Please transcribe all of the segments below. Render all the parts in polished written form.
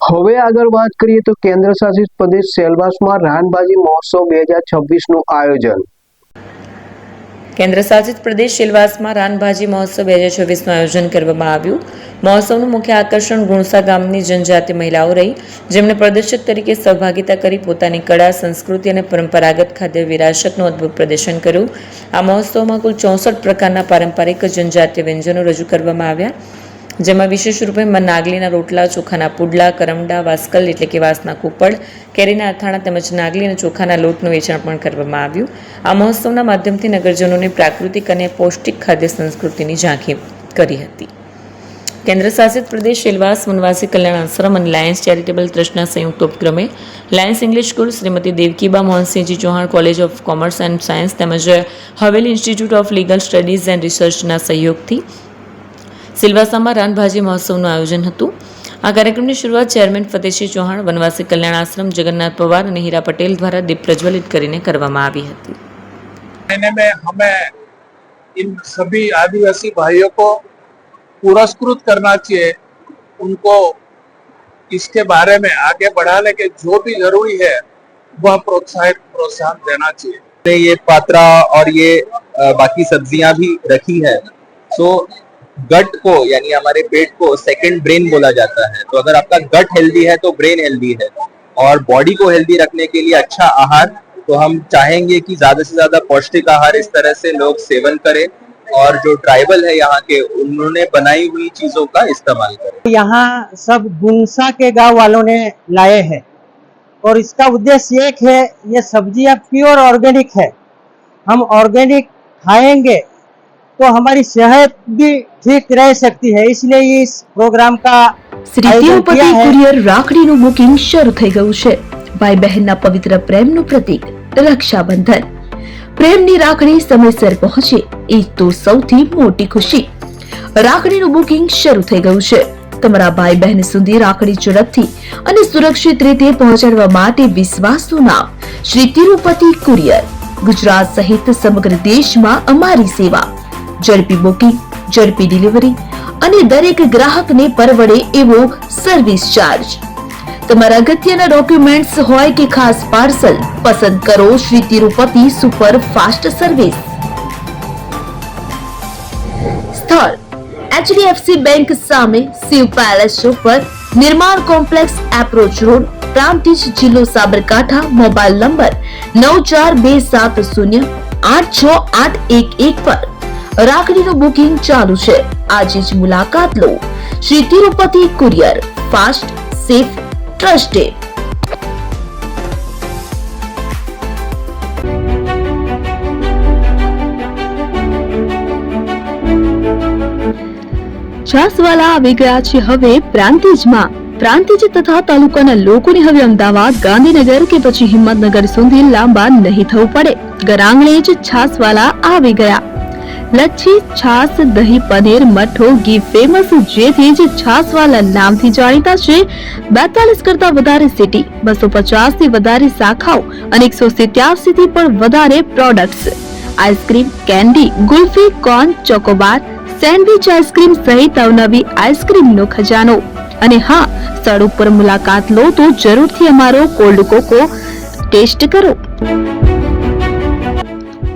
હવે આગળ વાત કરીએ તો કેન્દ્ર શાસિત પ્રદેશ સેલવાસમાં રાનબાજી મહોત્સવ 2026નું આયોજન. કેન્દ્ર શાસિત પ્રદેશ સેલવાસમાં રાનભાજી મહોત્સવ 2026નું આયોજન કરવામાં આવ્યું. મહોત્સવનું મુખ્ય આકર્ષણ ગુણસા ગામની જનજાતિ મહિલાઓ રહી, જેમણે પ્રદર્શક તરીકે સહભાગિતા કરી પોતાની કળા, સંસ્કૃતિ અને પરંપરાગત ખાદ્ય વિરાસતનું અદ્ભુત પ્રદર્શન કર્યું. આ મહોત્સવમાં કુલ 64 પ્રકારના પારંપરિક જનજાતીય વ્યંજનો રજૂ કરવામાં આવ્યા, જેમાં વિશેષ રૂપે નાગલીના રોટલા, ચોખાના પુડલા, કરમડા, વાસ્કલ એટલે કે વાસના કુપડ, કેરીના અથાણા તેમજ નાગલી અને ચોખાના લોટનું વેચાણ પણ કરવામાં આવ્યું. આ મહોત્સવના માધ્યમથી નગરજનોની પ્રાકૃતિક અને પૌષ્ટિક ખાદ્ય સંસ્કૃતિની ઝાંખી કરી હતી. કેન્દ્ર શાસિત પ્રદેશ સેલવાસ વનવાસી કલ્યાણ આશ્રમ અને લાયન્સ ચેરિટેબલ ટ્રસ્ટના સંયુક્ત ઉપક્રમે Lions English school, Shrimati Devkiba Mohansinhji Chauhan college of commerce and science તેમજ Haveli institute of legal studies and રિસર્ચના સહયોગથી સિલવાસામાં રાનભાજી મહોત્સવનું આયોજન હતું. આ કાર્યક્રમની શરૂઆત ચેરમેન ફતેહસિંહ ચૌહાણ, વનવાસી કલ્યાણ આશ્રમ, જગન્નાથ પવાર અને હીરા પટેલ દ્વારા દીપ પ્રજ્વલિત કરીને કરવામાં આવી હતી. इन सभी आदिवासी भाइयों को पुरस्कृत करना चाहिए, उनको इसके बारे में आगे बढ़ाने के जो भी जरूरी है वह प्रोत्साहन देना चाहिए. ये पात्रा और ये बाकी सब्जियां भी रखी है. सो गट को यानी हमारे पेट को सेकंड ब्रेन बोला जाता है. तो अगर आपका गट हेल्दी है तो ब्रेन हेल्दी है, और बॉडी को हेल्दी रखने के लिए अच्छा आहार, तो हम चाहेंगे कि ज्यादा से ज्यादा पौष्टिक आहार इस तरह से लोग सेवन करें, और जो ट्राइबल है यहाँ के, उन्होंने बनाई हुई चीजों का इस्तेमाल करें. यहाँ सब गुनसा के गांव वालों ने लाए हैं, और इसका उद्देश्य एक है, ये सब्जियां प्योर ऑर्गेनिक है. हम ऑर्गेनिक खाएंगे तो हमारी सेहत भी ठीक रह सकती है, इसलिए इस प्रोग्राम का શ્રી તિરુપતિ કુરિયર રાખડીનું બુકિંગ શરૂ થઈ ગયું છે. ભાઈ બહેનના પવિત્ર પ્રેમનું પ્રતીક રક્ષાબંધન. પ્રેમની રાખડી સમયસર પહોંચે એ તો સૌથી મોટી ખુશી. રાખડીનું બુકિંગ શરૂ થઈ ગયું છે. તમારા ભાઈ બહેન સુધી રાખડી ઝડપથી અને સુરક્ષિત રીતે પહોંચાડવા માટે વિશ્વાસનું નામ શ્રી તિરુપતિ કુરિયર. ગુજરાત સહિત સમગ્ર દેશમાં અમારી સેવા. ઝડપી બુકિંગ, ઝડપી ડિલિવરી અને દરેક ગ્રાહકને પરવડે એવો સર્વિસ ચાર્જ. તમારા અગત્યના ડોક્યુમેન્ટ્સ હોય કે ખાસ પાર્સલ, પસંદ કરો Shri Tirupati super fast service. સ્થળ HDFC બેંક સામે, શિવ પેલેસ ઉપર, નિર્માણ કોમ્પ્લેક્સ, એપ્રોચ રોડ, પ્રાંતિજ, જિલ્લો સાબરકાંઠા. મોબાઈલ નંબર 9427086811 પર રાખડીનું બુકિંગ ચાલુ છે. આજે જ મુલાકાત લો. Shri Tirupati courier, fast, safe, trusted. છાસવાલા આવી ગયા છે હવે પ્રાંતિજમાં. પ્રાંતિજ તથા તાલુકાના લોકોને હવે અમદાવાદ, ગાંધીનગર કે પછી હિંમતનગર સુધી લાંબા નહીં થવું પડે. ઘરાંગણે જ છાસવાલા આવી ગયા. લચ્છી, છાસ, દહીં, પનીર, મઠો, ઘી ફેમસ, જેથી જ છાસવાલા નામથી જાણીતા છે. 42 કરતા વધારે સિટી, 250 થી વધારે શાખાઓ અને 187 થી પણ વધારે products. Ice cream, candy, kulfi, corn, Chocobar, sandwich ice cream સહિત અવનવી આઈસ્ક્રીમનો ખજાનો. અને હા, સ્થળ ઉપર મુલાકાત લો તો જરૂરથી અમારો કોલ્ડ કોકો ટેસ્ટ કરો.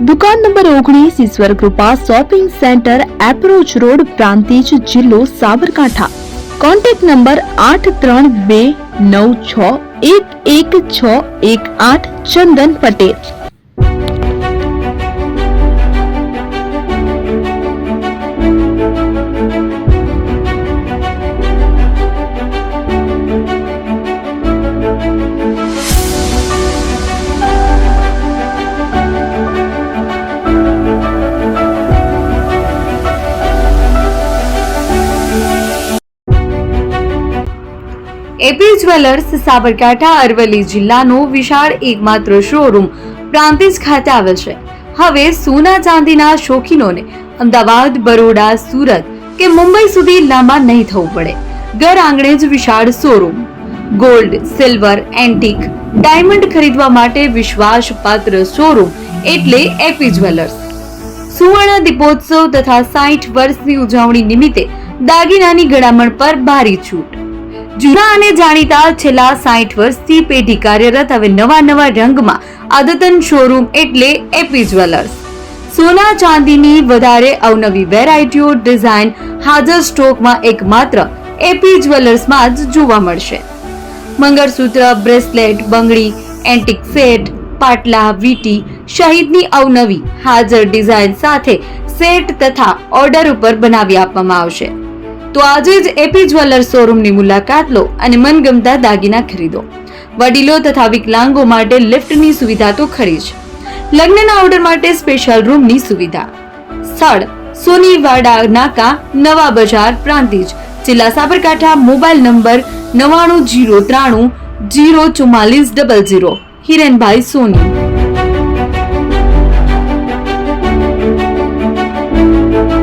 દુકાન number 19, Ishwar Krupa shopping centre, approach road, Prantij, જિલ્લો Sabarkantha. Contact number 8329611618. Chandan Patel. AP jewellers Sabarkantha Aravalli જિલ્લાનો વિશાળ એકમાત્ર શોરૂમ પ્રાંતિજ ખાતે આવેલ છે. હવે સોના ચાંદીના શોખીનોને અમદાવાદ, બરોડા, સુરત કે મુંબઈ સુધી લાંબા નહીં થવું પડે. ઘર આંગણે જ વિશાળ showroom. Gold, silver, antique, diamond ખરીદવા માટે વિશ્વાસપાત્ર શોરૂમ એટલે એપી જ્વેલર્સ. સુવર્ણ દીપોત્સવ તથા 60 વર્ષની ઉજવણી નિમિત્તે દાગીનાની ગળામણ પર ભારી છૂટ. જૂના અને જાણીતા છેલ્લા 60 વર્ષથી પેઢી કાર્યરત હવે નવા રંગમાં અદ્યતન શોરૂમ એટલે એપી જ્વેલર્સ. સોના ચાંદીની વધારે અવનવી વેરાયટીઓ ડિઝાઇન હાજર સ્ટોકમાં એકમાત્ર એપી જ્વેલર્સમાં જ જોવા મળશે. મંગળસૂત્ર, બ્રેસલેટ, બંગડી, એન્ટિક સેટ, પાટલા, વીટી સહિતની અવનવી હાજર ડિઝાઇન સાથે સેટ તથા ઓર્ડર ઉપર બનાવી આપવામાં આવશે. તો આજે જ એપી જ્વેલર્સ શોરૂમની મુલાકાત લો અને મનગમતા દાગીના ખરીદો. વડીલો તથા વિકલાંગો માટે લિફ્ટની સુવિધા તો ખરી જ. લગ્નના ઓર્ડર માટે સ્પેશિયલ રૂમની સુવિધા. સ્થળ સોનીવાડા નાકા, નવા બજાર, પ્રાંતિજ, જિલ્લા સાબરકાંઠા. Mobile number 9903 04400. હિરેનભાઈ સોની.